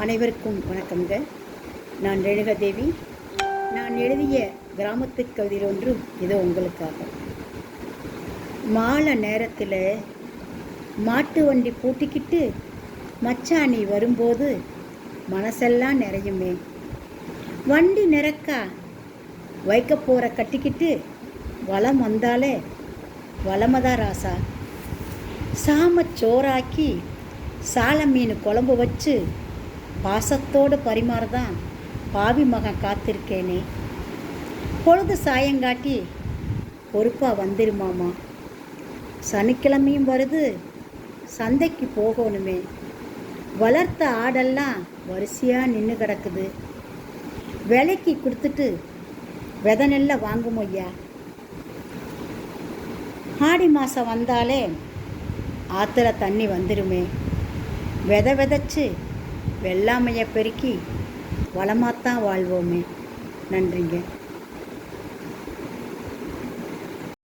அனைவருக்கும் வணக்கங்க. நான் ரேணுகாதேவி. நான் எழுதிய கிராமத்து கவிதையில் ஒன்று இதோ உங்களுக்காக. மாலை நேரத்தில் மாட்டு வண்டி பூட்டிக்கிட்டு மச்சாணி வரும்போது மனசெல்லாம் நிறையுமே. வண்டி நிறக்கா வைக்க போகிற கட்டிக்கிட்டு வளம் வந்தாலே வளமதா ராசா. சாமச்சோறாக்கி சால மீன் குழம்பு வச்சு பாசத்தோடு பரிமாறதான் பாவி மகன் காத்திருக்கேனே. பொழுது சாயங்காட்டி பொறுப்பாக வந்துருமாமா. சனிக்கிழமையும் வருது, சந்தைக்கு போகணுமே. வளர்த்த ஆடெல்லாம் வரிசையாக நின்று கிடக்குது. விலைக்கு கொடுத்துட்டு விதை நெல்லை வாங்குமோ ஐயா. ஆடி மாதம் வந்தாலே ஆற்றுல தண்ணி வந்துருமே. விதை விதைச்சு வெள்ளாமையை பெருக்கி வளமாகத்தான் வாழ்வோமே. நன்றிங்க.